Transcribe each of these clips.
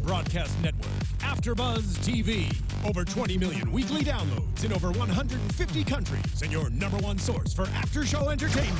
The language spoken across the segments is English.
broadcast network, AFTERBUZZ TV. Over 20 million weekly downloads in over 150 countries, and your number one source for after-show entertainment.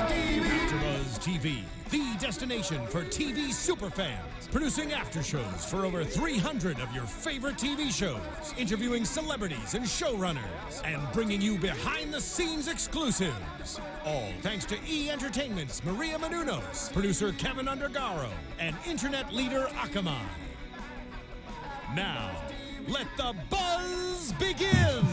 AFTERBUZZ TV, the destination for TV superfans. Producing after shows for over 300 of your favorite TV shows, interviewing celebrities and showrunners, and bringing you behind-the-scenes exclusives. All thanks to E! Entertainment's Maria Menounos, producer Kevin Undergaro, and internet leader Akamai. Now, let the buzz begin!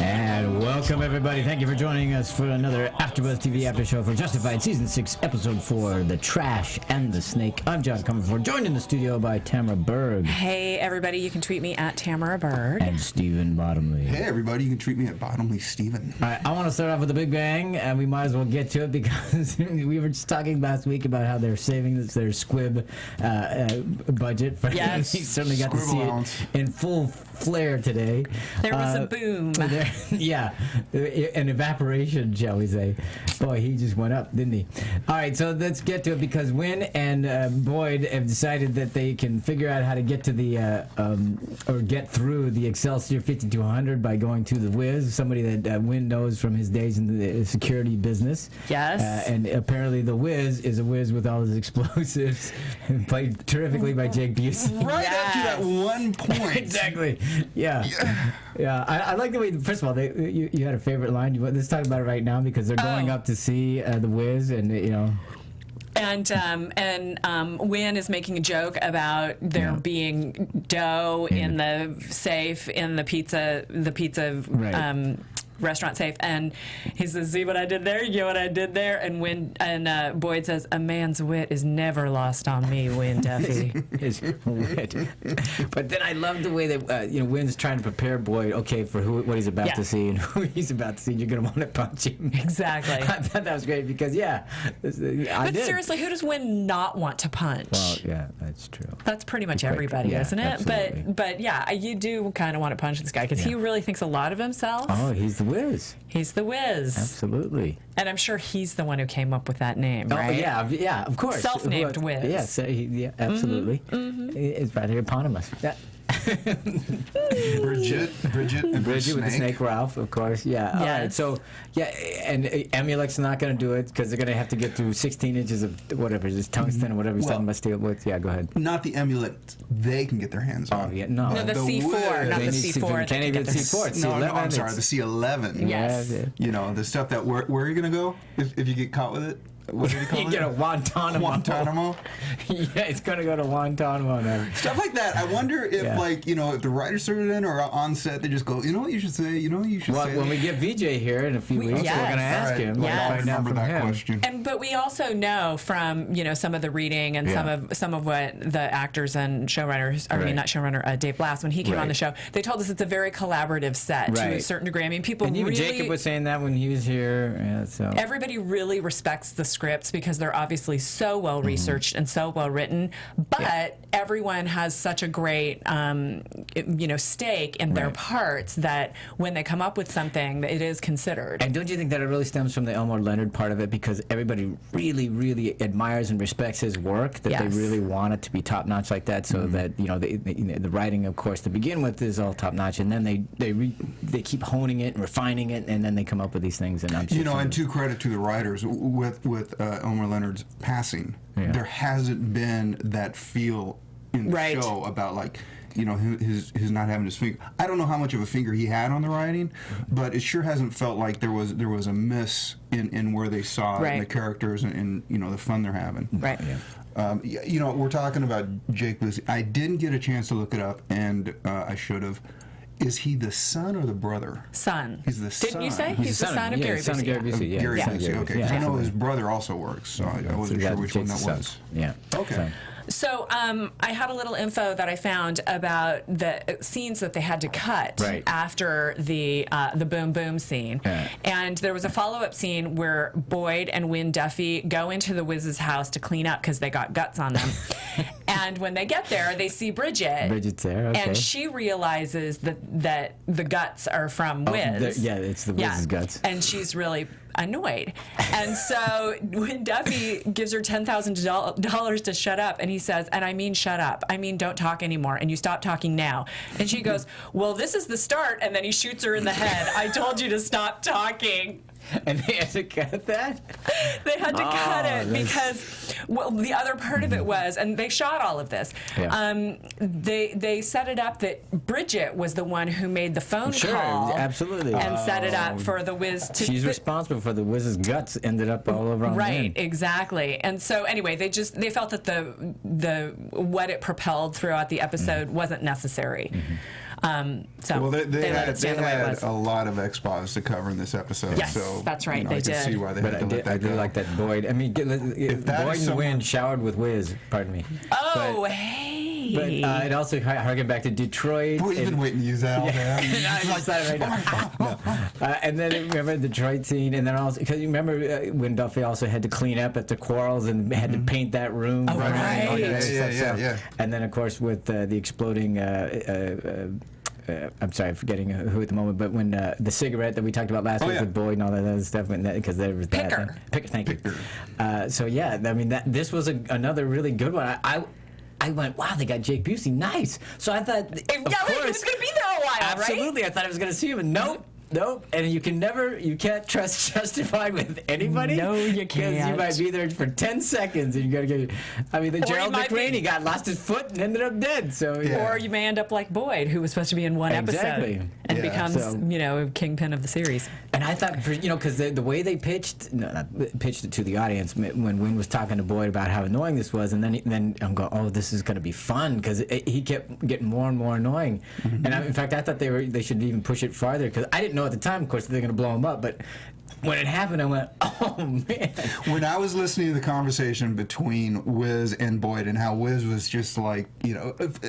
And welcome, everybody. Thank you for joining us for another AfterBuzz TV After Show for Justified Season 6, Episode 4, The Trash and the Snake. I'm John Comerford, joined in the studio by Tamara Berg. Hey, everybody. You can tweet me at Tamara Berg. And Stephen Bottomley. Hey, everybody. You can tweet me at Bottomley Stephen. All right, I want to start off with a big bang, and we might as well get to it because we were just talking last week about how they're saving their squib budget. For yes. We certainly got squib to see allowance. it in full flare today. There was a boom. Yeah, an evaporation, shall we say. Boy, he just went up, didn't he? All right, so let's get to it because Wynn and Boyd have decided that they can figure out how to get to the, or get through the Excelsior 5200 by going to the Wiz, somebody that Wynn knows from his days in the security business. Yes. And apparently the Wiz is a whiz with all his explosives, played terrifically by Jake Busey. Right up to that one point. Exactly. Yeah. I like the way. First of all, you had a favorite line. Let's talk about it right now because they're going up to see the Wiz, and you know. And Wynn is making a joke about there being dough in the safe in the pizza Right. Restaurant safe, and he says, "See what I did there? You get what I did there?" And Boyd says, "A man's wit is never lost on me, Wynn Duffy." His wit. But then I love the way that Wynn's trying to prepare Boyd, okay, for what he's about to see and who he's about to see. You're gonna want to punch him. Exactly. I thought that was great because But seriously, who does Wynn not want to punch? Well, yeah, that's true. That's pretty much everybody, isn't it? Absolutely. But yeah, you do kind of want to punch this guy because he really thinks a lot of himself. Oh, he's the Wiz. He's the Wiz. Absolutely. And I'm sure he's the one who came up with that name, right? Oh, yeah, of course. Self-named Wiz. Yes, yeah, absolutely. It's rather eponymous. Yeah. Bridget and Bridget with the snake, Ralph, of course. Yeah. All right. So, and Emulec's not going to do it because they're going to have to get through 16 inches of whatever, just tungsten or whatever he's talking about steel with. Yeah, go ahead. Not the amulet they can get their hands on. Oh, yeah, no. No, the C4, not the C4. Can't even C4. It's No, C11. I'm sorry, the C11. Yes. Yeah. You know, the stuff that, where are you going to go if you get caught with it? What did he call it? You get a Guantanamo. Guantanamo? Yeah, it's going to go to Guantanamo now. Stuff like that. I wonder if, if the writers threw it in or on set, they just go, you know what you should say? You know what you should say? When we get VJ here in a few weeks, we're going to ask him. Yes. Find out from him. Question. But we also know from some of the reading and some of what the actors and showrunners, not showrunner, Dave Blass, when he came on the show, they told us it's a very collaborative set to a certain degree. I mean, people and even really, Jacob was saying that when he was here. Yeah, so everybody really respects the scripts because they're obviously so well researched and so well written, but everyone has such a great stake in their parts that when they come up with something, it is considered. And don't you think that it really stems from the Elmore Leonard part of it, because everybody really, really admires and respects his work, that they really want it to be top notch like that, so that the writing, of course, to begin with is all top notch, and then they keep honing it and refining it, and then they come up with these things. And I'm sure and to credit to the writers, with Elmore Leonard's passing, there hasn't been that feel in the show about his not having his finger. I don't know how much of a finger he had on the writing, but it sure hasn't felt like there was a miss in where they saw it and the characters and the fun they're having. Right. Yeah. We're talking about Jake Busey. I didn't get a chance to look it up, and I should have. Is he the son or the brother? Son. He's the son. Didn't you say? He's the son of Gary Busey. Son of Gary Busey, yeah. Gary Busey, okay. Because I know his brother also works, so I wasn't sure which one that was. Yeah. Okay. So I had a little info that I found about the scenes that they had to cut after the boom boom scene, and there was a follow-up scene where Boyd and Wynn Duffy go into the Wiz's house to clean up because they got guts on them, and when they get there, they see Bridget. Bridget's there, okay. And she realizes that the guts are from Wiz. It's the Wiz's guts. And she's really annoyed. And so when Duffy gives her $10,000 to shut up, and he says, and I mean shut up, I mean don't talk anymore, and you stop talking now. And she goes, well, this is the start, and then he shoots her in the head. I told you to stop talking. And they had to cut that? They had to cut it because, well, the other part of it was, and they shot all of this, they set it up that Bridget was the one who made the phone call. Absolutely. And set it up for the Wiz to... She's responsible for the Wiz's guts ended up all over on Right, exactly. And so anyway, they felt that the what it propelled throughout the episode wasn't necessary. So well, they let it stand the way it was. had a lot of expos to cover in this episode. Yes, so, that's right. They I did. can see why they had to let that I do go. like that Boyd. I mean, Boyd and Wynn showered with Wiz. Pardon me. Oh, hey. But it also harkened back to Detroit. Boy, you've been waiting to use that all day. I just thought it right now. And then remember the Detroit scene, and then also because you remember when Duffy also had to clean up at the quarrels and had to paint that room. Oh, right. Yeah. And then of course with the exploding. I'm sorry, I'm forgetting who at the moment, but when the cigarette that we talked about last week with Boyd and all that other stuff, because there was that thing. Picker, thank you. So yeah, I mean this was another really good one. I went, wow, they got Jake Busey, nice. So I thought, he was going to be there a while, absolutely, right? I thought I was going to see him, and nope. And you can't trust Justified with anybody. No, you can't. Because you might be there for 10 seconds and you got to get. I mean, the Gerald McRaney he lost his foot and ended up dead. So or you may end up like Boyd, who was supposed to be in one episode and becomes kingpin of the series. And I thought, because the way they pitched it to the audience when Wynn was talking to Boyd about how annoying this was, and then I'm going, oh, this is going to be fun because he kept getting more and more annoying. And in fact, I thought they should even push it farther because I didn't know at the time, of course, they're going to blow him up, but when it happened, I went, oh, man. When I was listening to the conversation between Wiz and Boyd and how Wiz was just like,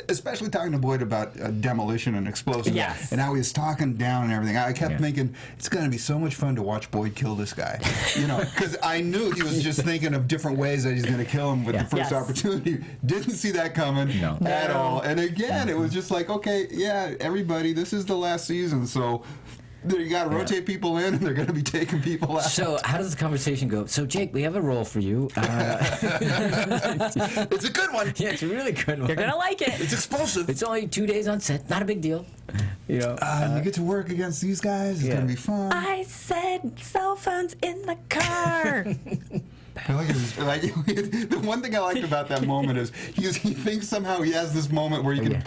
especially talking to Boyd about demolition and explosives, and how he was talking down and everything, I kept thinking, it's going to be so much fun to watch Boyd kill this guy. Because I knew he was just thinking of different ways that he's going to kill him with the first opportunity. Didn't see that coming at all. And again, it was just like, okay, everybody, this is the last season, so... You got to rotate people in, and they're going to be taking people out. So how does the conversation go? So, Jake, we have a role for you. It's a good one. Yeah, it's a really good one. You're going to like it. It's explosive. It's only 2 days on set. Not a big deal. You get to work against these guys. It's going to be fun. I said cell phones in the car. The one thing I liked about that moment is he thinks somehow he has this moment where he can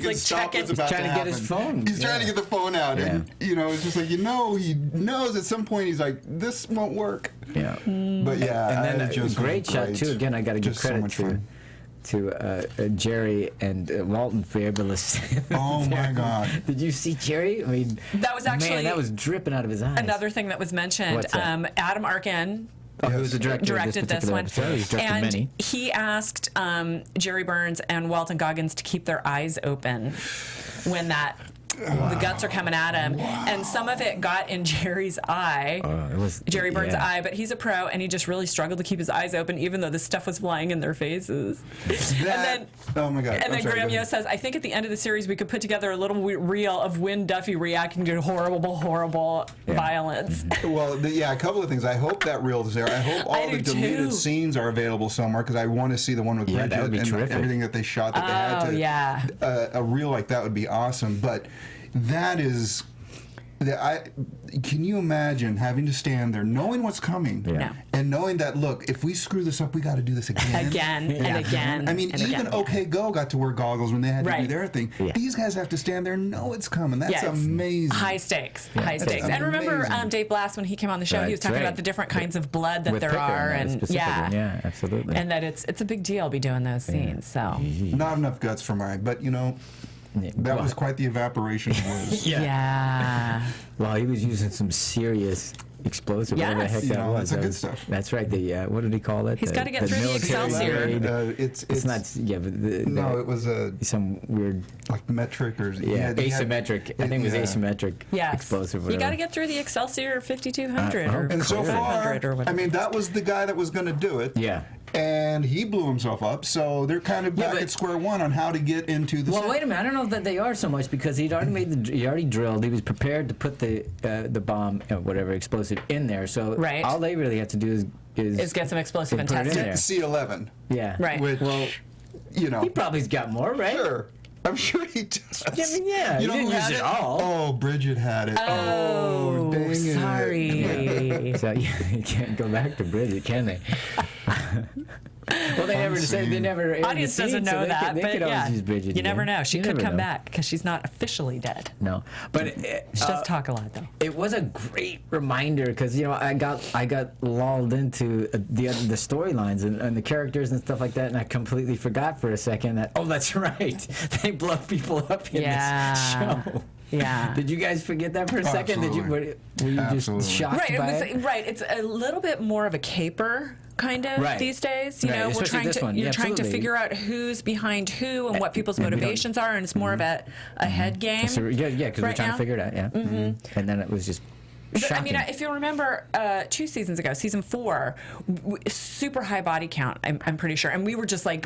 like stop what's about to happen. He's trying to get his phone. He's trying to get the phone out, and it's just like he knows at some point he's like, this won't work. Yeah, but and then a great shot too. Again, I got to give credit to Jerry and Walton for able to stand Oh my God! Did you see Jerry? I mean, that was actually that was dripping out of his eyes. Another thing that was mentioned. Adam Arkin. Who was the director directed this one. He's directed many. He asked Jerry Burns and Walton Goggins to keep their eyes open when the guts are coming at him. And some of it got in Jerry's eye, Jerry Burns' eye, but he's a pro, and he just really struggled to keep his eyes open, even though this stuff was flying in their faces. Oh my God. And then Graham Yost says, I think at the end of the series we could put together a little reel of Wynn Duffy reacting to horrible violence. Well, a couple of things. I hope that reel is there. I hope all the deleted scenes are available somewhere, because I want to see the one with Bridget that would be and terrific. everything that they shot that they had to. A reel like that would be awesome. But that is... can you imagine having to stand there knowing what's coming and knowing that, look, if we screw this up, we got to do this again. And again. I mean, even OK Go got to wear goggles when they had to do their thing. These guys have to stand there and know it's coming. That's amazing. High stakes. High stakes. And remember Dave Blass, when he came on the show, he was talking about the different kinds of blood that there are. And yeah, absolutely. And that it's a big deal be doing those scenes. So not enough guts for mine, but that was quite the evaporation of Wiz. Well, he was using some serious explosive, whatever the heck that was. That's good stuff. That's right. What did he call it? He's got to get through the Excelsior. It's not. Yeah, but it was some weird metric or asymmetric. I think it was asymmetric explosive. You got to get through the Excelsior 5200 or and so far, or whatever. I mean, that was the guy that was going to do it. Yeah. and he blew himself up. So they're kind of back at square one on how to get into the. Well, wait a minute. I don't know that they are so much because he'd already he already drilled. He was prepared to put the bomb, whatever explosive, in there. So all they really have to do is get some explosive and test it. C11. Yeah. Right. Which, you know, he probably's got more, right? Sure. I'm sure he does. I mean, yeah. You didn't use it all. Oh, Bridget had it. Oh, dang sorry. it. So you can't go back to Bridget, can they? Well, they never said they never. Audience doesn't know that, but yeah, you never know. She could come back because she's not officially dead. No, but she does talk a lot though. It was a great reminder because I got lulled into the storylines and the characters and stuff like that, and I completely forgot for a second that that's right, they blow people up in this show. Yeah. Did you guys forget that for a second? Absolutely. Were you just shocked by it? Right. It's a little bit more of a caper kind of these days. You know, you're trying to figure out who's behind who and what people's motivations are, and it's more of a head game. Because we're trying to figure it out. Yeah. And then it was just. But, I mean, if you remember 2 seasons ago, season 4, super high body count. I'm pretty sure, and we were just like,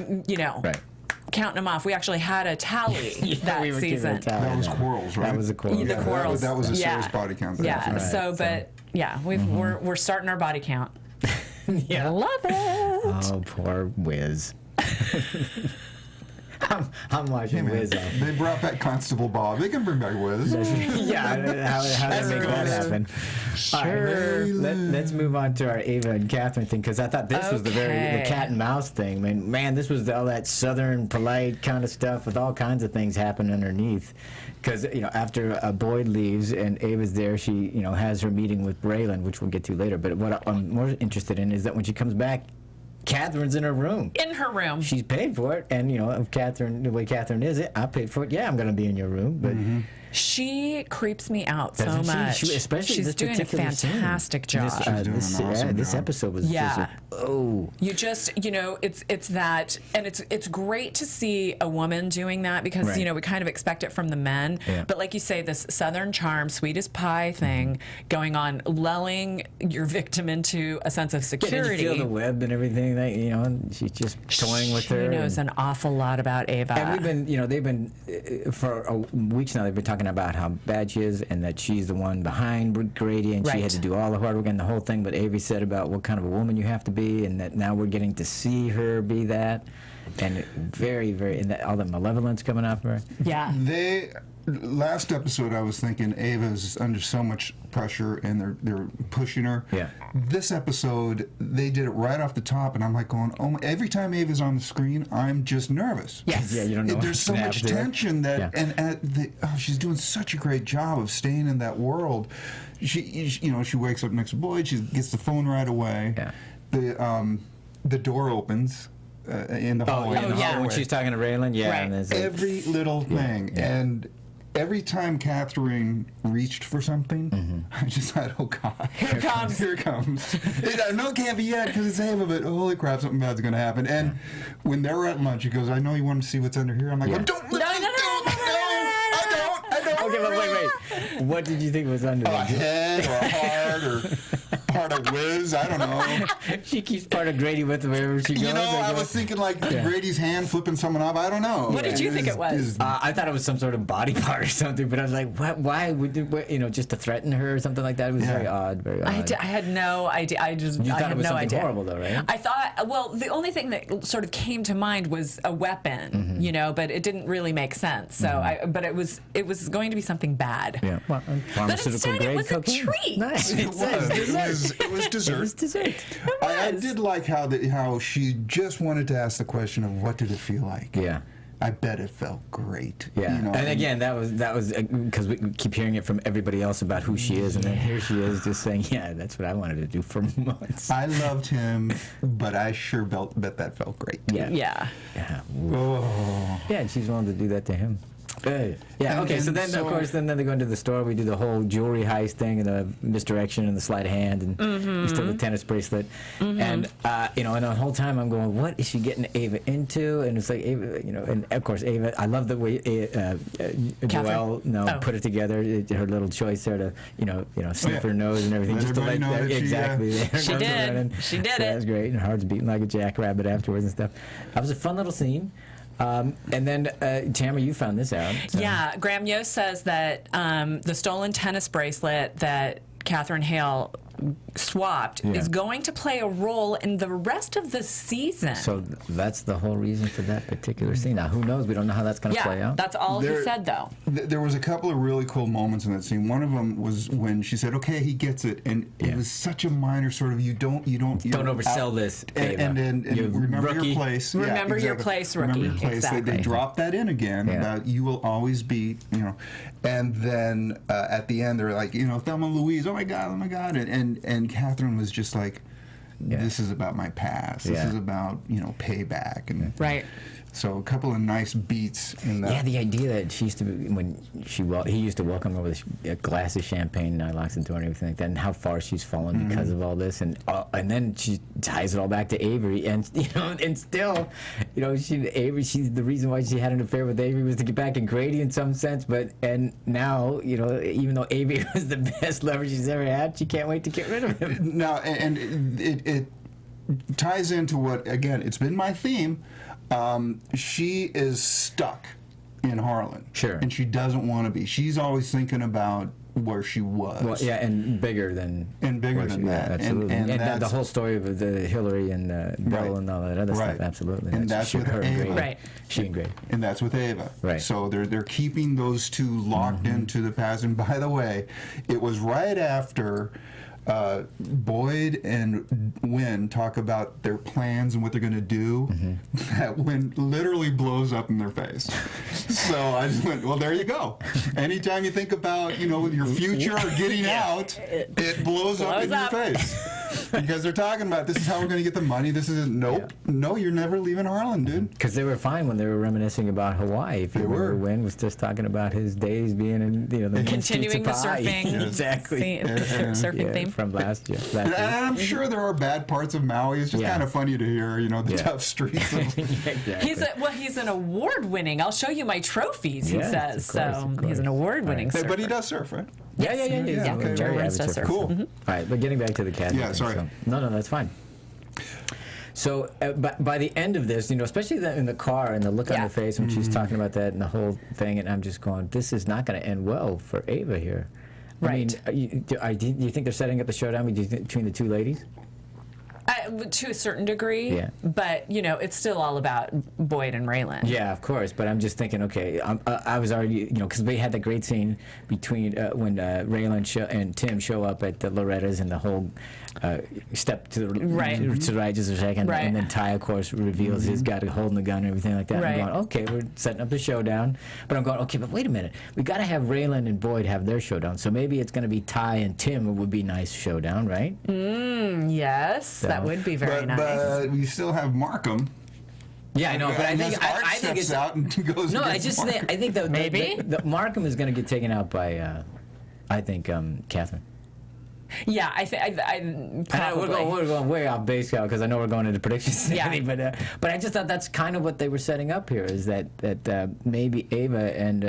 counting them off. We actually had a tally that season. That was quarrels, right? That was a quarrel. The quarrels. That was a serious body count. We're starting our body count. I love it. Oh, poor Wiz. I'm watching Wiz. They brought back Constable Bob. They can bring back Wiz. How do they make that happen? Sure. Let's move on to our Ava and Catherine thing because I thought this was the cat and mouse thing. Man, this was all that southern polite kind of stuff with all kinds of things happening underneath. Because after Boyd leaves and Ava's there, she has her meeting with Raylan, which we'll get to later. But what I'm more interested in is that when she comes back, Catherine's in her room. In her room. She's paid for it, and if Catherine, the way Catherine is, I paid for it. Yeah, I'm going to be in your room, but she creeps me out so much. Especially she's this doing a fantastic job. This episode was just like, you just it's that, and it's great to see a woman doing that because we kind of expect it from the men, but like you say, this southern charm, sweet as pie thing going on, lulling your victim into a sense of security. Did you feel the web and everything that and she's just toying with her. She knows an awful lot about Ava. And we've been they've been for weeks now. They've been talking about how bad she is and that she's the one behind Grady and she had to do all the hard work and the whole thing. But Avery said about what kind of a woman you have to be, and that now we're getting to see her be that, and very, very, and all the malevolence coming off her. Yeah. Last episode, I was thinking Ava's under so much pressure and they're pushing her. Yeah. This episode, they did it right off the top, and I'm like going, every time Ava's on the screen, I'm just nervous. Yes. Yeah, you don't know. There's so much tension that, and she's doing such a great job of staying in that world. She wakes up next to Boyd. She gets the phone right away. Yeah. The door opens. In the hallway. When she's talking to Raylan, and every little thing, and every time Catherine reached for something, I just thought, oh God, here it comes. No, it can't be yet because it's Ava, but holy crap, something bad's going to happen. And when they were at lunch, he goes, I know you want to see what's under here. I'm like, don't. I don't. Okay, but wait. What did you think was under there? A head or a heart or part of Wiz, I don't know. She keeps part of Grady with her wherever she goes. I was thinking like Grady's hand flipping someone off. I don't know. What did you think it was? I thought it was some sort of body part or something, but I was like, what? Why would just to threaten her or something like that? It was very odd. I had no idea. I thought it was something horrible though, right? I thought. Well, the only thing that sort of came to mind was a weapon, but it didn't really make sense. So, but it was going to be something bad. Yeah. Well, but instead, it was cocaine. A treat. Nice. It was dessert. It was dessert. I did like how she just wanted to ask the question of what did it feel like. Yeah. I bet it felt great. Yeah. And again, that was because we keep hearing it from everybody else about who she is, and then here she is just saying, yeah, that's what I wanted to do for months. I loved him, but I sure bet that felt great. Yeah. Oh. Yeah, and she's willing to do that to him. Yeah. Okay. So then, of course, then they go into the store. We do the whole jewelry heist thing, and the misdirection, and the sleight of hand, and we steal the tennis bracelet. And and the whole time I'm going, what is she getting Ava into? And it's like Ava, and of course Ava. I love the way Joelle, put it together. Her little choice there to, sniff her nose and everything, just to let know that exactly. She did. She did it. That was great. And her heart's beating like a jackrabbit afterwards and stuff. That was a fun little scene. And then, Tamara, you found this out. So. Yeah, Graham Yost says that the stolen tennis bracelet that Catherine Hale swapped is going to play a role in the rest of the season. So that's the whole reason for that particular scene. Now, who knows? We don't know how that's going to play out. That's all he said, though. There was a couple of really cool moments in that scene. One of them was when she said, "Okay, he gets it," and it was such a minor sort of you don't oversell this. And remember rookie. your place. Remember your place, rookie. Remember your place. Exactly. They dropped that in again about you will always be, and then at the end they're like, Thelma and Louise, oh my God, and Catherine was just like, this is about my past. This is about payback, and right. So a couple of nice beats in that. Yeah, the idea that she used to he used to welcome her with a glass of champagne, and locks the door and everything like that, and how far she's fallen because of all this, and then she ties it all back to Avery, and and still, she's the reason why she had an affair with Avery was to get back at Grady in some sense, and now even though Avery was the best lover she's ever had, she can't wait to get rid of him. Now, and it ties into what, again, it's been my theme. She is stuck in Harlan. Sure. And she doesn't want to be. She's always thinking about where she was. Well, yeah, and bigger than that. Absolutely. And the whole story of the Hillary and Bill and all that other stuff. Absolutely. And that's with Ava. Right. She and Grady. And that's with Ava. Right. So they're keeping those two locked into the past. And by the way, it was right after Boyd and Wynn talk about their plans and what they're going to do, that Wynn literally blows up in their face. So I just went, well, there you go. Anytime you think about, your future or getting out, it blows up in your face. Because they're talking about, this is how we're going to get the money. This is, no, you're never leaving Harlan, dude. Because they were fine when they were reminiscing about Hawaii. If you remember, Wynn was just talking about his days being in, the continuing the surfing. Exactly. Surfing theme. From last year. And I'm sure there are bad parts of Maui. It's just kind of funny to hear, the tough streets. Exactly. He's an award-winning. I'll show you my trophies, he says. Of course. He's an award-winning surfer. But he does surf, right? Yeah. Okay, Jerry does surf. Cool. All right, but getting back to the cat. Yeah, sorry. No, that's fine. So by the end of this, especially in the car and the look on her face when she's talking about that and the whole thing, and I'm just going, this is not going to end well for Ava here. Right. I mean, do you think they're setting up a showdown between the two ladies? To a certain degree, but it's still all about Boyd and Raylan. Yeah, of course. But I'm just thinking, okay, I was already, because they had that great scene between when Raylan and Tim show up at the Loretta's and the whole step to the right just a second, and then Ty, of course, reveals he's got holding the gun and everything like that. Right. I'm going, okay, we're setting up the showdown, but I'm going, okay, but wait a minute, we got to have Raylan and Boyd have their showdown, so maybe it's going to be Ty and Tim. It would be a nice showdown, right? Yes, that would be very nice. But we still have Markham. Yeah, I know, but I think it's out and goes. No, I think that maybe the Markham is going to get taken out by, I think, Catherine. Yeah, I probably. We're going way off base now because I know we're going into predictions. Yeah. But I just thought that's kind of what they were setting up here, is that maybe Ava and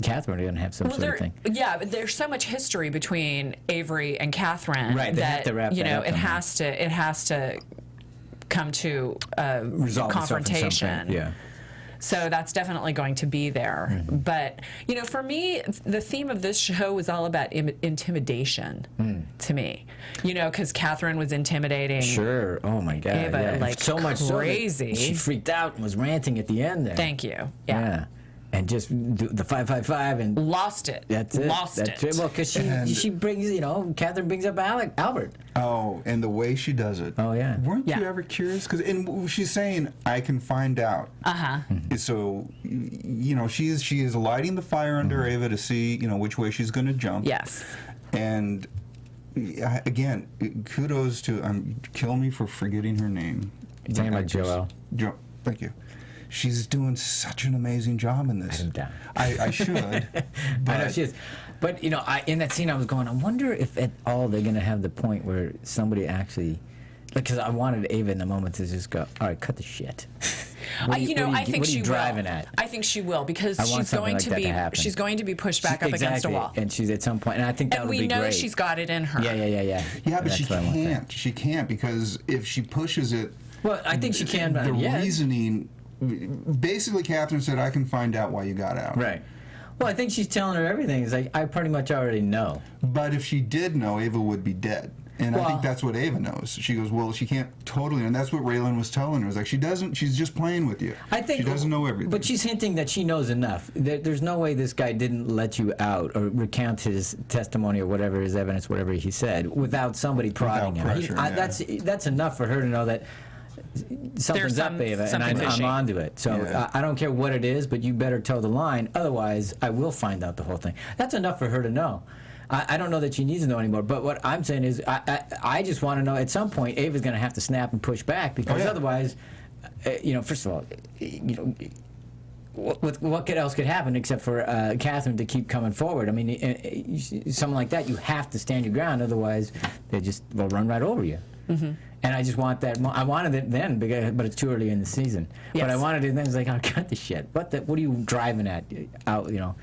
Catherine are going to have some sort of thing. Yeah, but there's so much history between Avery and Catherine that have to wrap that up it has to come to resolve confrontation. Yeah. So that's definitely going to be there. But, for me, the theme of this show was all about intimidation to me. Because Catherine was intimidating. Sure. Oh, my God. Ava, so much crazy. So she freaked out and was ranting at the end there. Thank you. Yeah. And just do the 555 and lost it. That's it. Lost it. Well, because she brings, Catherine brings up Albert. Oh, and the way she does it. Oh, yeah. Weren't you ever curious? Because she's saying, I can find out. So, she is lighting the fire under Ava to see, which way she's going to jump. Yes. And again, kudos to kill me for forgetting her name. You're talking about Joelle. Thank you. she's doing such an amazing job in this. I should. But I know she is. But, you know, in that scene I was going, I wonder if at all they're going to have the point where somebody actually, because I wanted Ava in the moment to just go, all right, cut the shit. You know, I think she will. Driving at? I think she will, because she's going to be pushed back up against a wall. And she's at some point, and I think that would be great. And we know she's got it in her. Yeah. Yeah, but she can't. She can't, because if she pushes it. Well, I think she can. But the reasoning, basically, Catherine said, "I can find out why you got out." Right. Well, I think she's telling her everything. It's like, I pretty much already know. But if she did know, Ava would be dead. And I think that's what Ava knows. She goes, well, she can't totally, and that's what Raylan was telling her. It's like, she doesn't, she's just playing with you. I think she doesn't know everything. But she's hinting that she knows enough. There's no way this guy didn't let you out or recount his testimony or whatever, his evidence, whatever he said, without somebody prodding him. That's enough for her to know that something's up, Ava, and I'm onto it. So I don't care what it is, but you better toe the line. Otherwise, I will find out the whole thing. That's enough for her to know. I don't know that she needs to know anymore, but what I'm saying is I just want to know at some point Ava's going to have to snap and push back, because otherwise, you know, first of all, you know, what else could happen except for Catherine to keep coming forward? I mean, something like that, you have to stand your ground, otherwise they'll run right over you. Mm-hmm. And I just want that. I wanted it then, but it's too early in the season. Yes. But I wanted it then. It's like, oh, cut the shit. What are you driving at? Out, you know.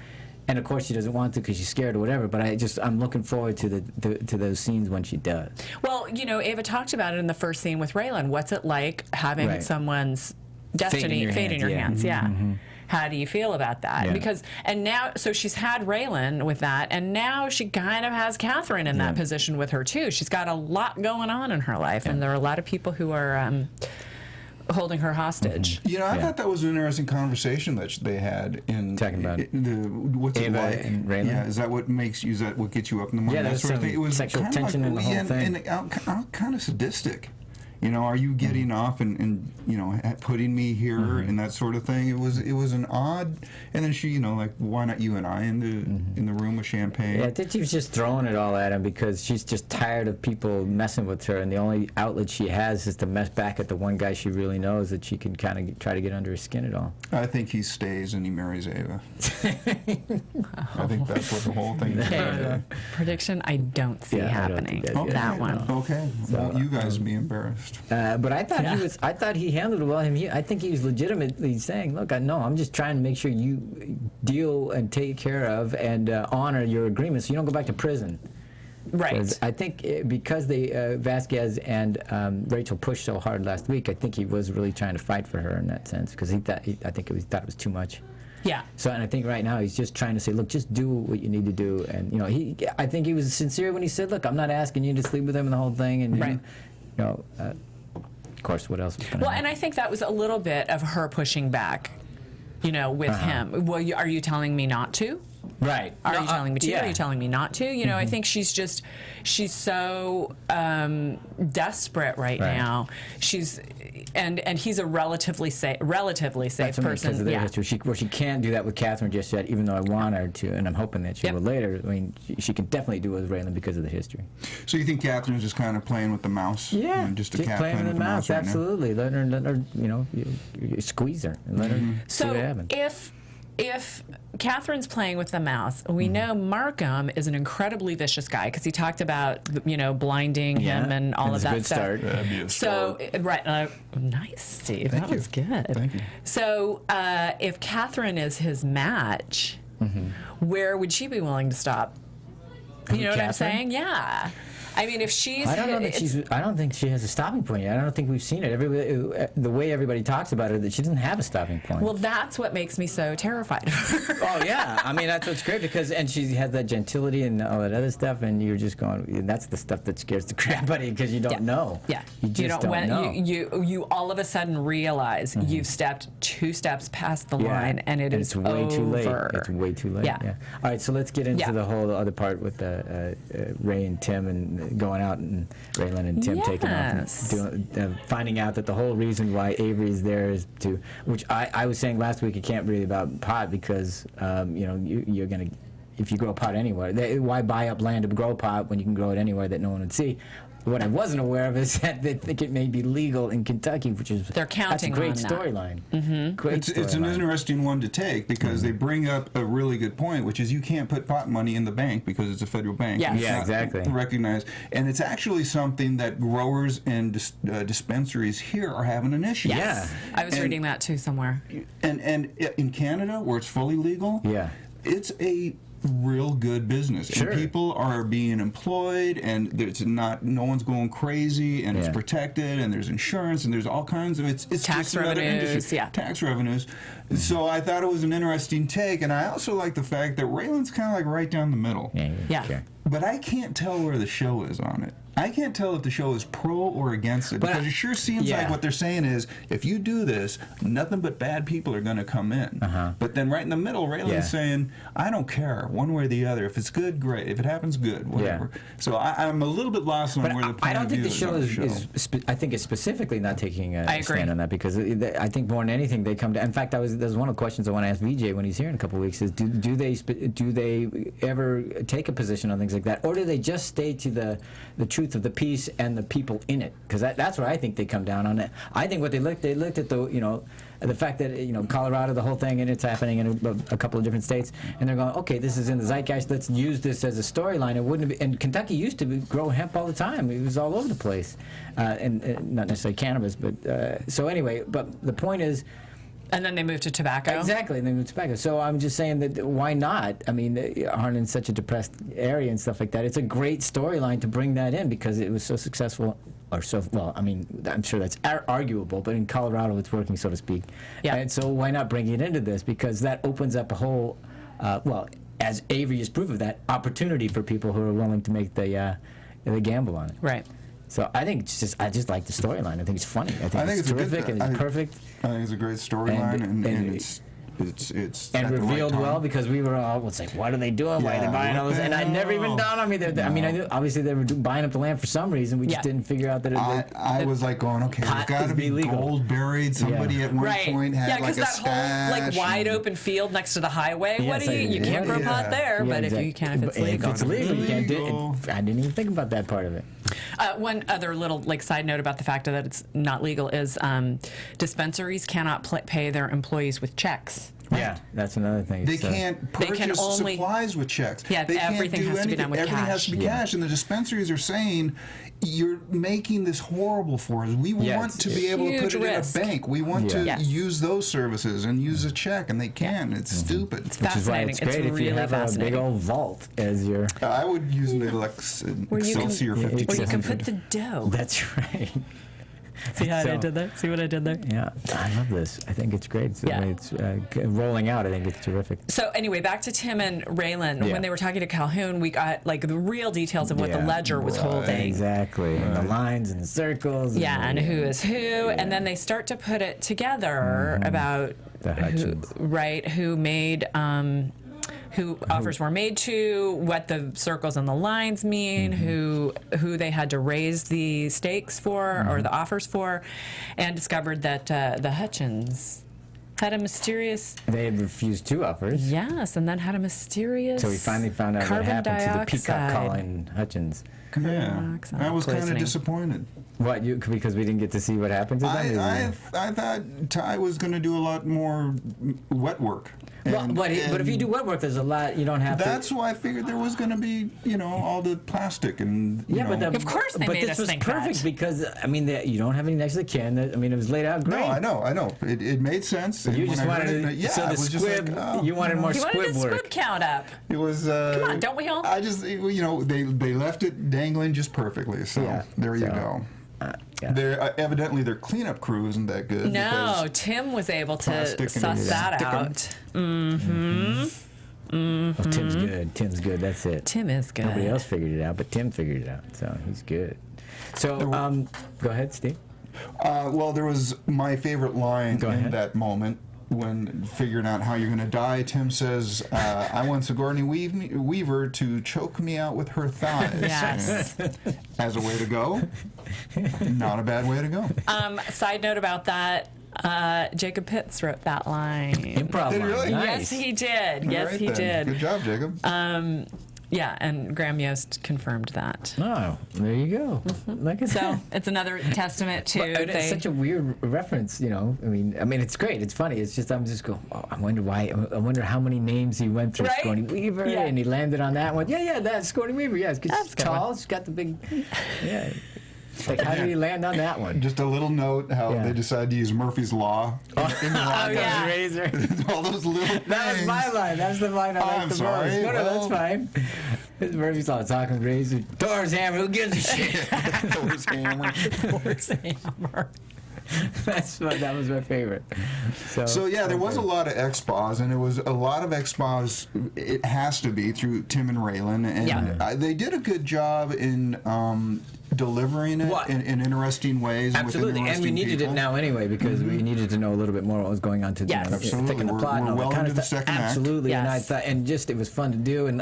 And of course she doesn't want to because she's scared or whatever. But I'm looking forward to those scenes when she does. Well, you know, Ava talked about it in the first scene with Raylan. What's it like having someone's destiny fate in your hands? Yeah. Mm-hmm. How do you feel about that? Yeah. Because now, so she's had Raylan with that, and now she kind of has Catherine in that position with her too. She's got a lot going on in her life, and there are a lot of people who are holding her hostage. You know, I thought that was an interesting conversation that they had in talking about what's Ava it like? and Raylan. Yeah, is that what makes you? Is that what gets you up in the morning? Yeah, that sort of thing. It was sexual tension in the whole thing, and kind of sadistic. You know, are you getting off and you know, putting me here and that sort of thing? It was an odd. And then she, you know, like, why not you and I in the room with champagne? Yeah, I think she was just throwing it all at him because she's just tired of people messing with her, and the only outlet she has is to mess back at the one guy she really knows that she can kind of try to get under his skin at all. I think he stays and he marries Ava. I think that's what the whole thing is. Prediction I don't see happening. That one. Okay. So, won't you guys be embarrassed? But I thought I thought he handled it well. I think he was legitimately saying, "Look, I'm just trying to make sure you deal and take care of and honor your agreements, so you don't go back to prison." Right. I think because Vasquez and Rachel pushed so hard last week, I think he was really trying to fight for her in that sense, because I think he thought it was too much. Yeah. So, and I think right now he's just trying to say, look, just do what you need to do, and you know, I think he was sincere when he said, "Look, I'm not asking you to sleep with him and the whole thing," and you know, of course, what else was going on? Well, and I think that was a little bit of her pushing back, you know, with him. Well, are you telling me not to? Right. Are you telling me to? Are you telling me not to? You know, I think she's so desperate right now. And he's a relatively safe person. Where she can't do that with Catherine just yet, even though I want her to, and I'm hoping that she will later. I mean, she can definitely do it with Raylan because of the history. So you think Catherine's just kind of playing with the mouse? Yeah, you know, just a cat playing with the mouse. Absolutely. Let her, you know, you squeeze her and let her see what happens. If Catherine's playing with the mouse, we know Markham is an incredibly vicious guy, because he talked about, you know, blinding him and all of that stuff. That'd be a start. So, nice, Steve. That was good. Thank you. So, if Catherine is his match, where would she be willing to stop? You know what I'm saying? Yeah. I mean, if she's... I don't think she has a stopping point yet. I don't think we've seen it. The way everybody talks about her, that she doesn't have a stopping point. Well, that's what makes me so terrified of her. Oh, yeah. I mean, that's what's great, and she has that gentility and all that other stuff, and you're just going... That's the stuff that scares the crap out of you, because you don't know. Yeah. You just don't know. You all of a sudden realize you've stepped 2 steps past the line, and it's way too late. It's way too late. Yeah. All right, so let's get into the whole other part with Ray and Tim and going out, and Raylan and Tim taking off and finding out that the whole reason why Avery's there is to, which I was saying last week, it can't really be about pot, because you know, you're gonna, if you grow pot anywhere, why buy up land to grow pot when you can grow it anywhere that no one would see? what I wasn't aware of is that they think it may be legal in Kentucky, which is they're counting that's a great on that. storyline. It's an interesting one to take because they bring up a really good point, which is you can't put pot money in the bank because it's a federal bank. Yes. It's Yeah, not exactly. recognized, and it's actually something that growers and dispensaries here are having an issue. Yes. Yeah. I was reading that too somewhere. And in Canada, where it's fully legal, Yeah. it's a real good business. Sure. And people are being employed, and there's no one's going crazy, and it's Yeah. protected, and there's insurance, and there's all kinds of it's Tax just another revenues, industry. yeah. Tax revenues. So I thought it was an interesting take, and I also like the fact that Raylan's kind of like right down the middle. Yeah. Okay. But I can't tell where the show is on it. I can't tell if the show is pro or against it, because it sure seems like what they're saying is, if you do this, nothing but bad people are going to come in. But then right in the middle, Raylan's saying, I don't care, one way or the other. If it's good, great. If it happens, good. Whatever. So I'm a little bit lost on where the point I don't of think view the show on is I think it's specifically not taking a agree. stand on that, because I think more than anything they come to. In fact, there's one of the questions I want to ask VJ when he's here in a couple of weeks is do they ever take a position on things like that, or do they just stay to the truth of the piece and the people in it? Because that's what I think they come down on it. I think what they looked at the fact that Colorado, the whole thing, and it's happening in a couple of different states, and they're going, okay, this is in the zeitgeist, let's use this as a storyline. It wouldn't have, and Kentucky used to grow hemp all the time. It was all over the place, and not necessarily cannabis, but so anyway. But the point is. And then they moved to tobacco. Exactly, and they moved to tobacco. So I'm just saying that why not? I mean, Harlan's such a depressed area and stuff like that. It's a great storyline to bring that in because it was so successful, or so well. I mean, I'm sure that's arguable, but in Colorado, it's working, so to speak. Yeah. And so why not bring it into this? Because that opens up a whole, as Avery is proof of that, opportunity for people who are willing to make the gamble on it. Right. So I think I just like the storyline. I think it's funny. I think it's terrific and it's perfect. I think it's a great storyline, and it's and at the right revealed time. well, because we were all, it's like, what are they doing? Why are they Yeah, buying all what this? the And I never even hell? dawned on me that I mean, I knew, obviously they were buying up the land for some reason. We just didn't figure out that it. I was like going, okay, there's pot got is to be legal. gold buried. Somebody at one Right. point had Yeah, like because a that whole like stash wide and- open field next to the highway. What Yes, do you can't grow pot there, but if you can, if it's legal. If it's legal, you can't do Legal. it. I didn't even think about that part of it. One other little side note about the fact that it's not legal is dispensaries cannot pay their employees with checks. Yeah, that's another thing. They So- can't They can purchase only- supplies with checks. Yeah, they can't everything do has to be anything. done with Everything has cash. to be cash, and the dispensaries are saying, "You're making this horrible for us. We Yeah, want to be able to huge put it risk. in a bank. We want to Yes. use those services and use a check, and they can. It's stupid." Which is why Fascinating. it's It's great if really you have a big fascinating. old vault as your. I would use an Where you can- Excelsior Yeah, 52. Or you can 600. put the dough. That's right. See how I So- did there? See what I did there? Yeah, I love this. I think it's great. The Yeah. way it's rolling out, I think it's terrific. So anyway, back to Tim and Raylan. Yeah. When they were talking to Calhoun, we got the real details of what the Yeah. ledger was holding. Exactly. And the lines and the circles. Yeah, and who is who, and then they start to put it together about The Hutchins. who made who offers were made to, what the circles and the lines mean, who they had to raise the stakes for or the offers for, and discovered that the Hutchins had a mysterious They had refused two offers. yes, and then had a mysterious So we finally found out what carbon happened to the peacock dioxide. calling Hutchins. Yeah, dioxide I was kind of poisoning. disappointed. What, because we didn't get to see what happened to them? I thought Ty was going to do a lot more wet work. Well, but if you do wet work, there's a lot you don't have That's to. why I figured there was going to be, all the plastic and Yeah, but Of course they but made this us was think perfect that. because you don't have any next to the kin. I mean, it was laid out great. No, I know. It made sense. You And just when I wanted heard it, so I the was just squib. like, oh, you wanted more He wanted squib his work. squib count up. It was. Come on, don't we all? I just, they left it dangling just perfectly. So Yeah, there you so, go. Yeah. Evidently their cleanup crew isn't that good. No, because Tim was able to plastic and suss that sticker. out. Well, Tim's good. Tim's good. That's it. Tim is good. Nobody else figured it out, but Tim figured it out, so he's good. So, go ahead, Steve. Well, there was my favorite line Go in ahead. that moment when figuring out how you're going to die. Tim says, "I want Sigourney Weaver to choke me out with her thighs." Yes. As a way to go, not a bad way to go. Side note about that, Jacob Pitts wrote that line. Improv Did he line. really? Nice. Yes, he did. All Yes, right he then. did. Good job, Jacob. Yeah, and Graham Yost confirmed that. Oh, there you go. Like I said. So it's another testament to. It's such a weird reference, you know. I mean, it's great. It's funny. It's just I'm just going. Oh, I wonder why. I wonder how many names he went through. Right? Sigourney Weaver, and he landed on that one. Yeah, that's Sigourney Weaver. Yeah, because she's tall. She's got the big. Yeah. Like, how did he land on that one? Just a little note how they decided to use Murphy's Law in the line. Razor. All those little things. That was my line. That's the line I liked I'm the sorry. most. No, that's fine. It's Murphy's Law. Talking razor. Thor's hammer. Who gives a shit? Thor's hammer. Thor's hammer. That was my favorite. So yeah, there was a lot of expos, and it was a lot of expos. It has to be through Tim and Raylan, and they did a good job in delivering it in interesting ways. Absolutely, and we needed it now anyway because we needed to know a little bit more what was going on to absolutely. Thicken the plot and all well that kind into of stuff. the second act. Absolutely, and I thought, and just it was fun to do, and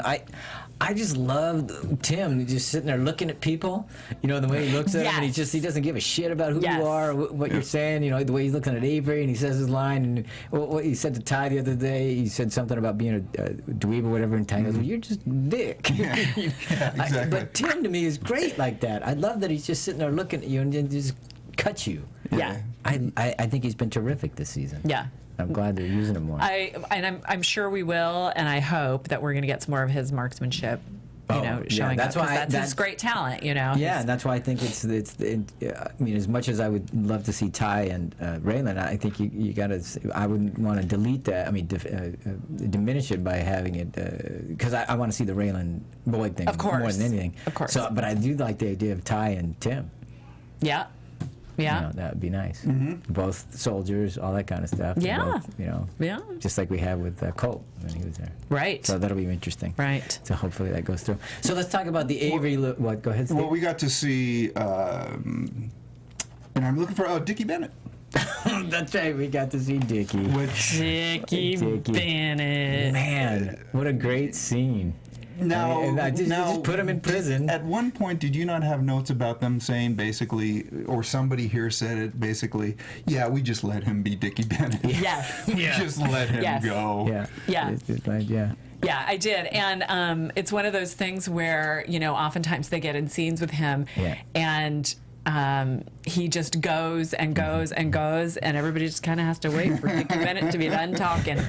I just loved Tim just sitting there looking at people, you know, the way he looks at them, and he doesn't give a shit about who you are, or what you're saying, you know, the way he's looking at Avery, and he says his line, and what he said to Ty the other day, he said something about being a dweeb or whatever, and Ty goes, well, you're just Dick. Exactly. But Tim to me is great like that. I love that he's just sitting there looking at you and then just cuts you. Yeah. I think he's been terrific this season. Yeah. I'm glad they're using him more. I'm sure we will, and I hope that we're going to get some more of his marksmanship. You know, showing that's up, why that's his great talent. You know. Yeah, and that's why I think it's. I mean, as much as I would love to see Ty and Raylan, I think you got to. I wouldn't want to delete that. I mean, diminish it by having it because I want to see the Raylan Boyd thing more than anything. Of course. So, but I do like the idea of Ty and Tim. Yeah. Yeah. You know, that would be nice. Both soldiers, all that kind of stuff. Yeah. Both, you know. Yeah. Just like we had with Colt when he was there. Right. So that'll be interesting. Right. So hopefully that goes through. So let's talk about the Avery. What? Go ahead, Steve. Well, we got to see, and I'm looking for Dickie Bennett. That's right. We got to see Dickie. Dickie Bennett. Man, what a great scene. Now, just put him in prison. At one point, did you not have notes about them saying basically, or somebody here said it basically, yeah, we just let him be Dickie Bennett. Yes. We just let him go. Yeah. Yeah. Yeah, I did. And it's one of those things where, you know, oftentimes they get in scenes with him and he just goes and goes and goes, and everybody just kind of has to wait for Dickie Bennett to be done talking.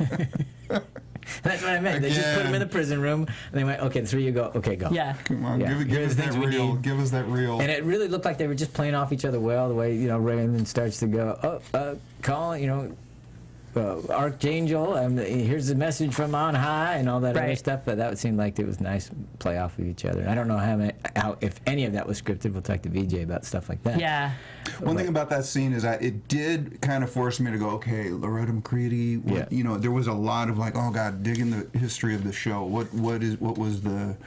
That's what I meant. They just put him in the prison room, and they went, okay, the three of you go. Okay, go. Yeah. Come on, give us that reel. Give us that reel. And it really looked like they were just playing off each other well, the way, you know, Raymond starts to go, call, you know, Archangel, here's a message from on high, and all that other stuff. But that would seem like it was nice play off of each other. And I don't know how if any of that was scripted. We'll talk to VJ about stuff like that. Yeah. One thing about that scene is that it did kind of force me to go, okay, Loretta McCready. You know, there was a lot of like, oh God, digging the history of the show. What was the,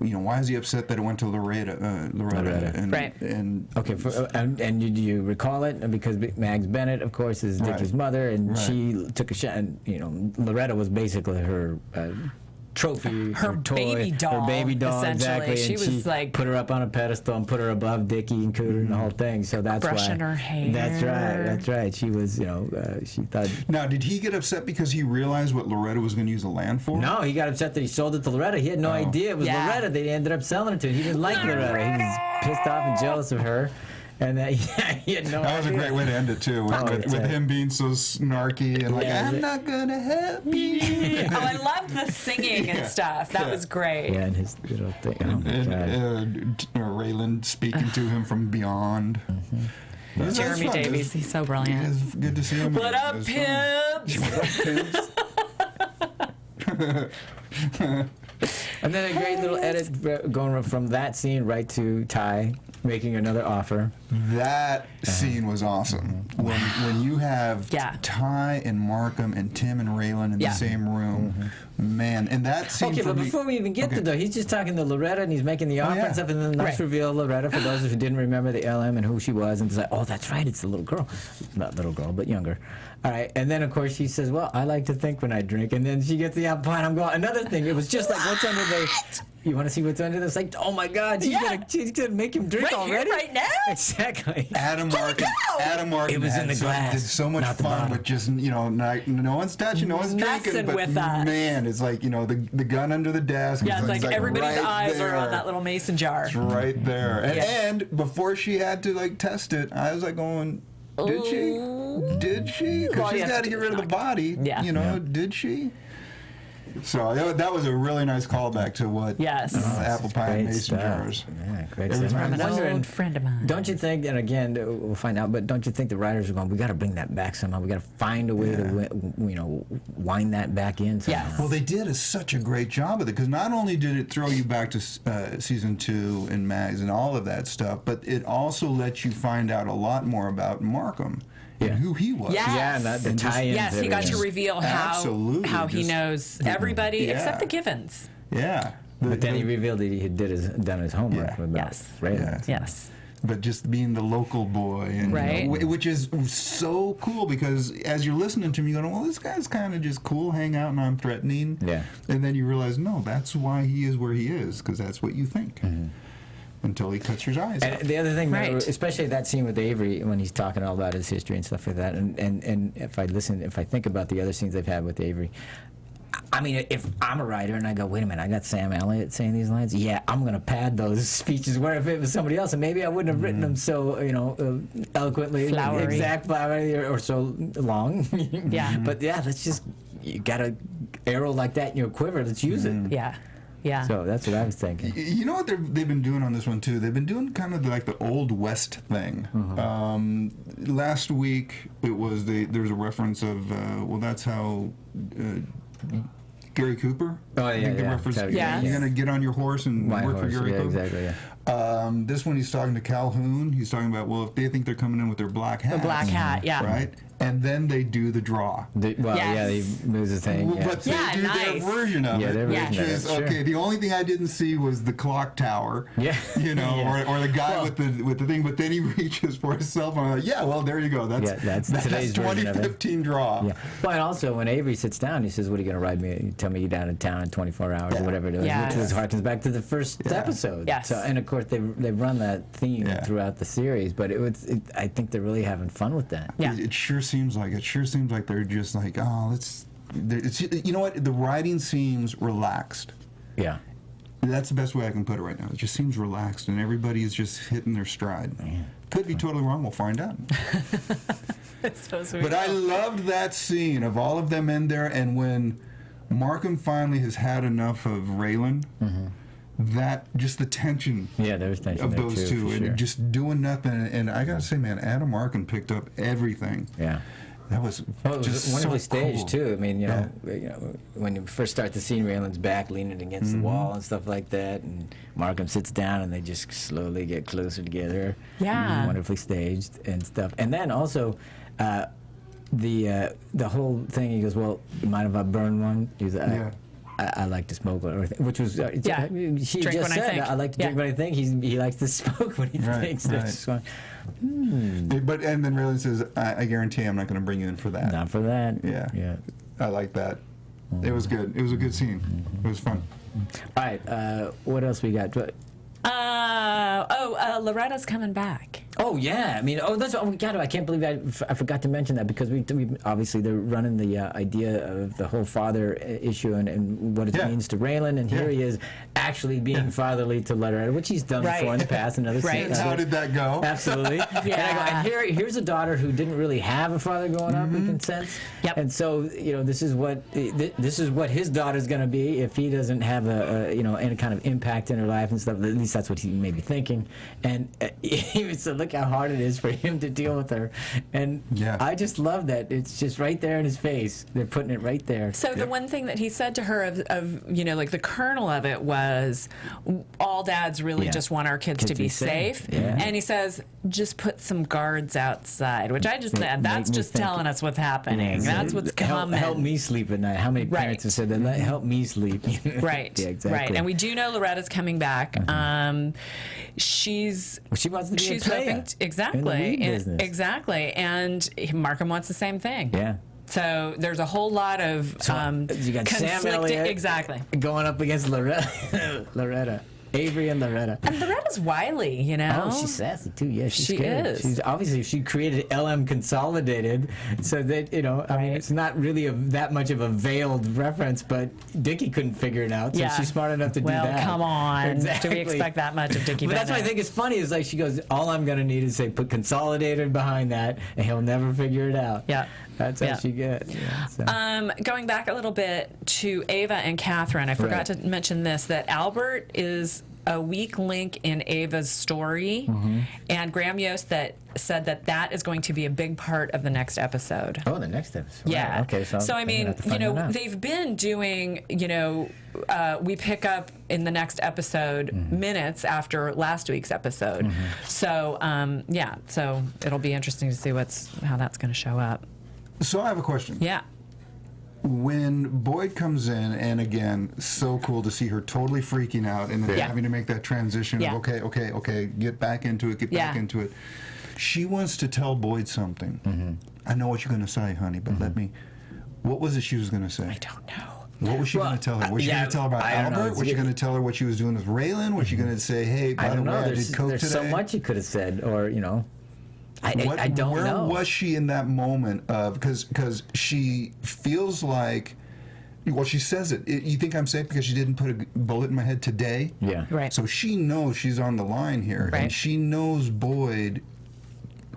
you know, why is he upset that it went to Loretta? And okay, and did you recall it? Because Mags Bennett, of course, is Dickie's mother, and she took a shot. And you know, Loretta was basically her trophy, her toy, baby doll, exactly. And she was like put her up on a pedestal and put her above Dickie and Cooter and the whole thing. So that's brushing why. her hair. That's right. She was, you know, she thought. Now, did he get upset because he realized what Loretta was going to use the land for? No, he got upset that he sold it to Loretta. He had no idea it was Loretta. They ended up selling it to. He didn't like Loretta. He was pissed off and jealous of her. And he had no idea. That was a great way to end it, too, with him being so snarky and like, I'm not going to help you. Oh, I loved the singing and stuff. That was great. Yeah, and his little thing. Oh, my and Raylan speaking to him from beyond. Jeremy Davies, he's so brilliant. It's good to see him. What up, pimps? And then a great little edit going from that scene right to Ty making another offer. That scene was awesome. When you have Ty and Markham and Tim and Raylan in the same room, man, and that scene. Okay, but before we even get to that, he's just talking to Loretta and he's making the offer and stuff, and then the nice reveal of Loretta for those who didn't remember the LM and who she was, and it's like, oh, that's right, it's the little girl, not little girl, but younger. All right, and then of course she says, well, I like to think when I drink, and then she gets the apple pie, and I'm going, another thing, it was just like what's under the. you want to see what's under this? Like, oh my God, she's gonna make him drink already right now. Exactly. Adam Markin It was in the glass, did so much not the fun, bottom. but just no one's touching, no one's drinking. Messing But with us. man, it's like the gun under the desk. Yeah, it's like everybody's right eyes there. are on that little mason jar. It's right there. Yeah. And before she had to like test it, I was like going, did she? Did she? Because she's got to get rid of the body. Yeah. Did she? So that was a really nice callback to what apple pie and mason jars. Yeah, great Every stuff. time I'm An wondering, old friend of mine. don't you think, and again, we'll find out, but don't you think the writers are going, we got to bring that back somehow. We got to find a way to, wind that back in somehow. Yes. Well, they did such a great job of it, because not only did it throw you back to season 2 and Mags and all of that stuff, but it also let you find out a lot more about Markham. And who he was. Yes. Yeah, and the tie-ins. Yes, he got to reveal how he knows everybody except the Givens. Yeah. But then he revealed that he had done his homework Yeah. about Yes. Raylan. Yes. But just being the local boy, and Right. which is so cool, because as you're listening to him, you go, well, this guy's kind of just cool, hang out, non-threatening. Yeah. And then you realize, no, that's why he is where he is, because that's what you think. Until he cuts your eyes And out. the other thing, Right. especially that scene with Avery when he's talking all about his history and stuff like that, and if I think about the other scenes they've had with Avery, I mean, if I'm a writer and I go, wait a minute, I got Sam Elliott saying these lines, I'm going to pad those speeches. Where if it was somebody else, and maybe I wouldn't have written them so, eloquently, Flowery. exact, flowery, or so long. Yeah. But you got a arrow like that in your quiver. Let's use it. Yeah. Yeah. So that's what I was thinking. You know what they've been doing on this one too? They've been doing kind of like the Old West thing. Last week it was there's a reference of that's how Gary Cooper. Oh, yeah, The yeah. reference, Yes. you're gonna get on your horse and My work horse, for Gary yeah, Cooper. exactly, yeah. This one he's talking to Calhoun. He's talking about, well, if they think they're coming in with their black hat, The black hat, yeah. right? And then they do the draw. Yes. He moves the thing. Well, but they do nice. their version of Yeah, it. their version which of it, is, sure. okay, the only thing I didn't see was the clock tower. Yeah. Or the guy with the thing, but then he reaches for his cell phone. I'm like, well, there you go. That's today's version of it. 2015 draw. Yeah. Well, and also when Avery sits down, he says, "What are you going to ride me? Tell me you're down in town in 24 hours or whatever it is," Yes. which harkens back to the first episode. Yes. So, and of course they've run that theme throughout the series, but I think they're really having fun with that. Yeah. It sure seems like they're just like, you know what? The writing seems relaxed. Yeah. That's the best way I can put it right now. It just seems relaxed, and everybody is just hitting their stride. Could be totally wrong. We'll find out. It's supposed to be But I loved that scene of all of them in there, and when Markham finally has had enough of Raylan, that just the tension Yeah, there's tension of there those too, two, for and sure. just doing nothing. And I gotta say, man, Adam Markham picked up everything. Yeah. That was Well, it was just wonderfully so staged cool. too. I mean, you know, when you first start the scene, Raylan's back leaning against the wall and stuff like that, and Markham sits down, and they just slowly get closer together. Yeah. Wonderfully staged and stuff. And then also, the whole thing. He goes, "Well, you mind if I burn one?" He's like, I like to smoke, which was she Drink just when I said, think. "I like to drink when I think." He likes to smoke when he thinks. right. That's going, But and then Raylan says, I guarantee I'm not going to bring you in for that. not for that. Yeah. Yeah. I like that. It was good. It was a good scene. It was fun. All right. What else we got? Loretta's coming back. Oh yeah, I mean, that's what we got to. I can't believe I forgot to mention that, because we obviously they're running the idea of the whole father issue and what it means to Raylan, and here he is actually being fatherly to Loretta, which he's done before in the past. Another Right. scene. How did that go? Absolutely. And here's a daughter who didn't really have a father growing up, we can sense. Yep. And so this is what his daughter's going to be if he doesn't have any kind of impact in her life and stuff. At least that's what he may be thinking. And he was so look how hard it is for him to deal with her. And I just love that it's just right there in his face. They're putting it right there. So the one thing that he said to her of like the kernel of it was, all dads really just want our kids to be safe. Yeah. And he says, just put some guards outside, which I just that's just telling us what's happening. That's what's coming. Help me sleep at night. How many parents have said that? Help me sleep. Right. Yeah, exactly. Right. And we do know Loretta's coming back. She wants to be a player hoping exactly. in the weed business. Exactly. And Markham wants the same thing. Yeah. So there's a whole lot of you got Sam Elliott exactly going up against Loretta. Avery and Loretta. And Loretta's wily, you know. Oh, she's sassy too. Yeah, she's she good. is. She's obviously she created LM Consolidated, so that I mean, it's not really that much of a veiled reference, but Dickie couldn't figure it out, so she's smart enough to do that. Well, come on. Exactly. Do we expect that much of Dickie? But that's why I think it's funny. Is like she goes, all I'm gonna need is say put Consolidated behind that, and he'll never figure it out. Yeah. That's how she gets. Yeah, so. Going back a little bit to Ava and Catherine, I forgot to mention this, that Albert is a weak link in Ava's story, and Graham Yost said that is going to be a big part of the next episode. Oh, the next episode. Yeah. Right. Okay. So I mean, they've been doing, we pick up in the next episode minutes after last week's episode. So so it'll be interesting to see how that's going to show up. So I have a question. Yeah. When Boyd comes in, and again, so cool to see her totally freaking out and then having to make that transition of okay, get back into it, back into it. She wants to tell Boyd something. I know what you're going to say, honey, but what was it she was going to say? I don't know. What was she going to tell her? Was she going to tell her about Albert? Was she going to tell her what she was doing with Raylan? Was she going to say, hey, by the way, I did coke today? There's so much you could have said, or, I don't know. Where was she in that moment of, because she feels like, well, she says it. You think I'm safe because she didn't put a bullet in my head today? Yeah. Right. So she knows she's on the line here. Right. And she knows Boyd,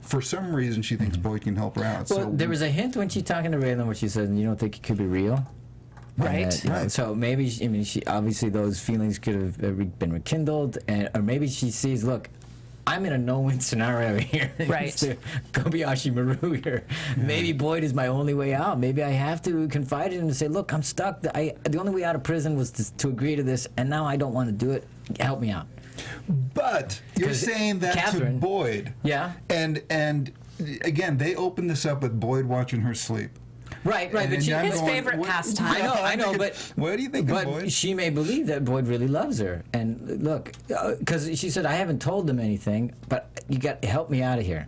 for some reason she thinks Boyd can help her out. Well, there was a hint when she's talking to Raylan where she said, you don't think it could be real? Right. Right. So maybe, she obviously those feelings could have been rekindled, or maybe she sees, look, I'm in a no-win scenario here. Right. Kobayashi Maru here. Maybe Boyd is my only way out. Maybe I have to confide in him and say, look, I'm stuck. The only way out of prison was to agree to this, and now I don't want to do it. Help me out. But you're saying that Catherine, to Boyd. Yeah. And again, they opened this up with Boyd watching her sleep. Right, but his favorite pastime. I know, but what do you think of Boyd? She may believe that Boyd really loves her, and look, because she said, I haven't told him anything, but you got to help me out of here.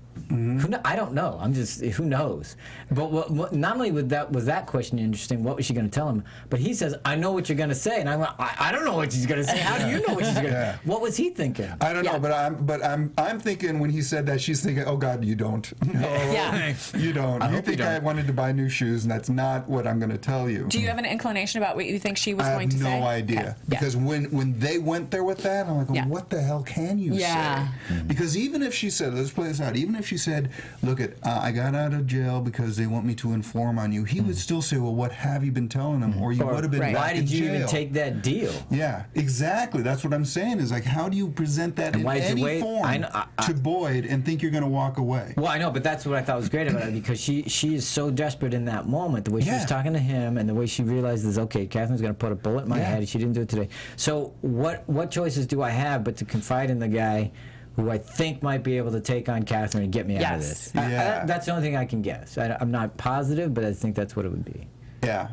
I don't know. I'm just, who knows? But not only was that question interesting, what was she going to tell him? But he says, I know what you're going to say, and I went, I don't know what she's going to say. How do you know what she's going to say? What was he thinking? I don't know, but I'm thinking when he said that, she's thinking, oh God, you don't. No, you don't. You think I wanted to buy new shoes, and that's not what I'm going to tell you. Do you have an inclination about what you think she was going to say? I have no idea. Okay. Because when they went there with that, I'm like, well, what the hell can you say? Because even if she said, let's play this out, even if she said, look, I got out of jail because they want me to inform on you, he would still say, well, what have you been telling them? Or you would have been back why in did you jail. even take that deal? Yeah, exactly. That's what I'm saying, is like, how do you present that in any form to Boyd and think you're going to walk away? Well, I know, but that's what I thought was great about it, because she is so desperate in that moment, the way she was talking to him and the way she realizes, okay, Catherine's going to put a bullet in my head, she didn't do it today. So what choices do I have but to confide in the guy who I think might be able to take on Catherine and get me out of this? That's the only thing I can guess. I'm not positive, but I think that's what it would be. Yeah.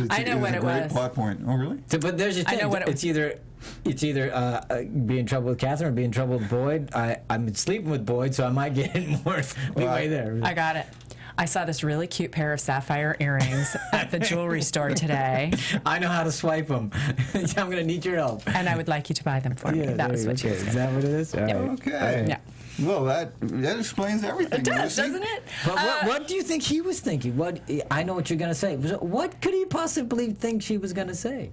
I know what it was. Great plot point. Oh, really? So, but there's your thing. I know what it's either be in trouble with Catherine or be in trouble with Boyd. I'm sleeping with Boyd, so I might get more leeway there. I got it. I saw this really cute pair of sapphire earrings at the jewelry store today. I know how to swipe them. I'm going to need your help. And I would like you to buy them for me. That was what she was saying. Is that what it is? All right. Okay. Yeah. Well, that explains everything. It does, doesn't it? But what do you think he was thinking? I know what you're going to say. What could he possibly think she was going to say?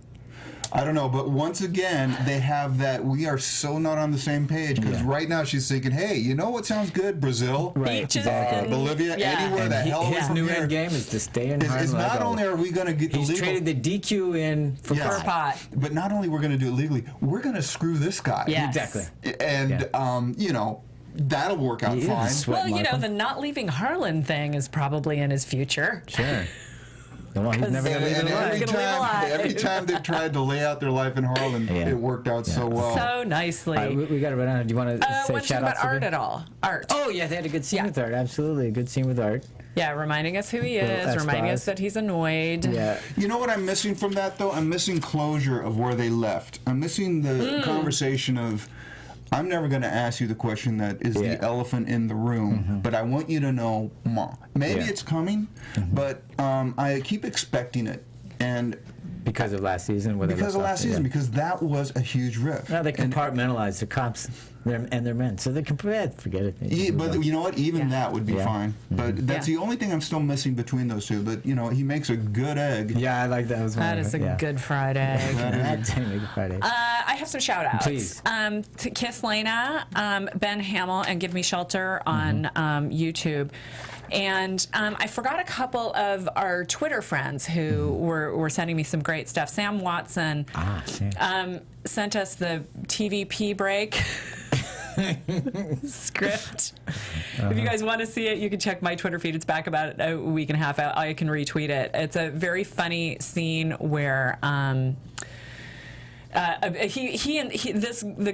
I don't know, but once again, they have that, we are so not on the same page, because right now she's thinking, hey, you know what sounds good? Brazil. Right. Bolivia, anywhere the hell his new end game is to stay in Harlan. It's not only are we going to get the legal... He's traded the DQ in for pot. But not only we're going to do it legally, we're going to screw this guy. Yes. Exactly. And, that'll work out fine. Well, the not leaving Harlan thing is probably in his future. Sure. Well, he's never going to leave alive. Every time they've tried to lay out their life in Harlan, it worked out so well. So nicely. Right, we got to run on. Do you want to say shout out about Art at all? Art. Oh, yeah, they had a good scene with Art. Absolutely. A good scene with Art. Yeah, reminding us who he is, reminding us that he's annoyed. Yeah. You know what I'm missing from that, though? I'm missing closure of where they left. I'm missing the conversation of... I'm never going to ask you the question that is the elephant in the room, but I want you to know, Mom. Maybe it's coming, but I keep expecting it. And because of last season? Because of last season, because that was a huge riff. No, they compartmentalized the cops and their men, so they can forget it. But you know what? Even that would be fine. But that's the only thing I'm still missing between those two. But, you know, he makes a good egg. Yeah, I like that. That is a good fried egg. I have some shout-outs. Please. To Kiss Lena, Ben Hamill, and Give Me Shelter on YouTube. And I forgot a couple of our Twitter friends who were sending me some great stuff. Sam Watson sent us the TVP break script. If you guys want to see it, you can check my Twitter feed. It's back about a week and a half out. I can retweet it. It's a very funny scene where the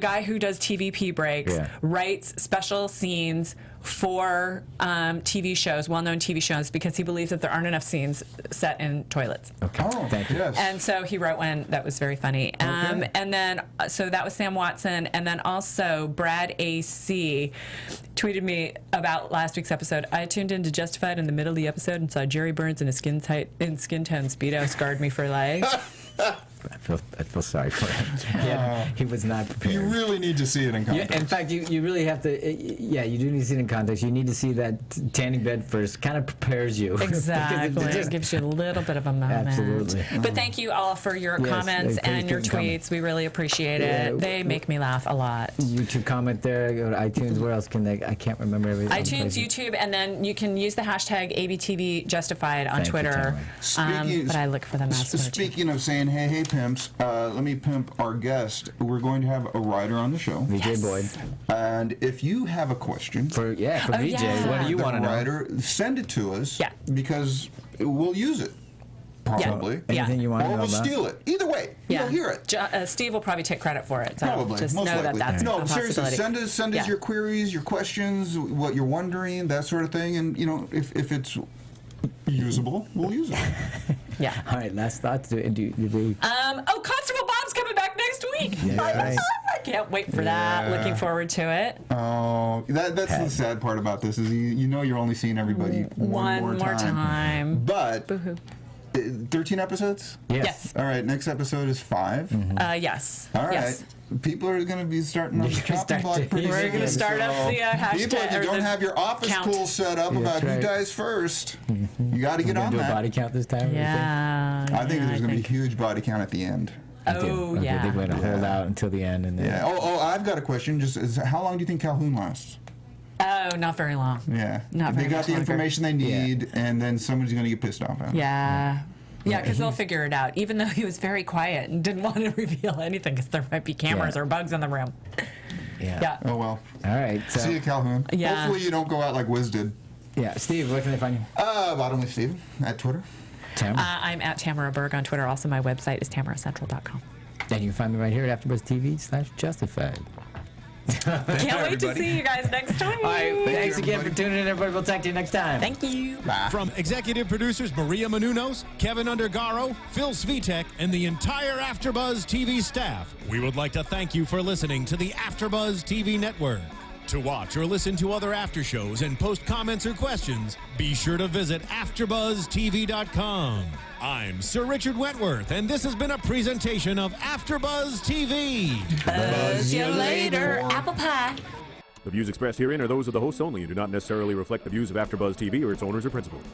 guy who does TVP breaks writes special scenes for TV shows, well-known TV shows, because he believes that there aren't enough scenes set in toilets. Okay. Oh, thank you. Yes. And so he wrote one that was very funny. And then, so that was Sam Watson. And then also Brad AC tweeted me about last week's episode. I tuned into Justified in the middle of the episode and saw Jerry Burns in a skin tone Speedo scarred me for life. I feel sorry for him. He was not prepared. You really need to see it in context. In fact, you really have to. You do need to see it in context. You need to see that tanning bed first. Kind of prepares you. Exactly. It just gives you a little bit of a moment. Absolutely. But thank you all for your comments and your tweets. We really appreciate it. They make me laugh a lot. YouTube comment there. Go to iTunes. Where else can they? I can't remember everything. iTunes, YouTube, and then you can use the hashtag ABTV Justified on Twitter. But I look for them. Speaking of saying, hey, pimps, let me pimp our guest. We're going to have a writer on the show, VJ Boyd. And if you have a question for VJ, what do you want to know? Send it to us, because we'll use it. Probably. Anything you want to know Or we'll about? steal it. Either way, you'll hear it. Steve will probably take credit for it. So probably. just Most know likely. that's a possibility. Seriously, send us your queries, your questions, what you're wondering, that sort of thing. And, you know, if it's usable, we'll use it. Yeah. All right, last thoughts. Constable Bob's coming back next week. Yeah, I can't wait for that. Looking forward to it. Oh, that's the sad part about this is you know you're only seeing everybody one more time. But Boo-hoo. 13 episodes? Yes. All right, next episode is 5. Yes. All right. Yes. People are going to be starting on the chopping block pretty soon. We're going to start up the hashtag. People, if you don't have your office pool set up about who dies first, you got to get on that. Do a body count this time? Yeah. I think there's going to be a huge body count at the end. Oh, yeah. They're going to hold out until the end. And then I've got a question. How long do you think Calhoun lasts? Oh, not very long. Yeah. Not very They got much the longer. information they need, and then somebody's going to get pissed off at them. Yeah. Yeah, because they'll figure it out, even though he was very quiet and didn't want to reveal anything because there might be cameras or bugs in the room. Yeah. Oh, well. All right. So, see you, Calhoun. Yeah. Hopefully you don't go out like Wiz did. Yeah. Steve, where can they find you? Bottomley Steve at Twitter. Tamara. I'm at Tamara Berg on Twitter. Also, my website is tamaracentral.com. And you can find me right here at AfterBuzz TV/Justified. Can't wait to see you guys next time. All right, thanks again for tuning in, everybody. We'll talk to you next time. Thank you. Bye. From executive producers Maria Menounos, Kevin Undergaro, Phil Svitek, and the entire AfterBuzz TV staff, we would like to thank you for listening to the AfterBuzz TV network. To watch or listen to other after shows and post comments or questions, be sure to visit AfterBuzzTV.com. I'm Sir Richard Wentworth, and this has been a presentation of AfterBuzz TV. Buzz you later, apple pie. The views expressed herein are those of the hosts only and do not necessarily reflect the views of AfterBuzz TV or its owners or principals.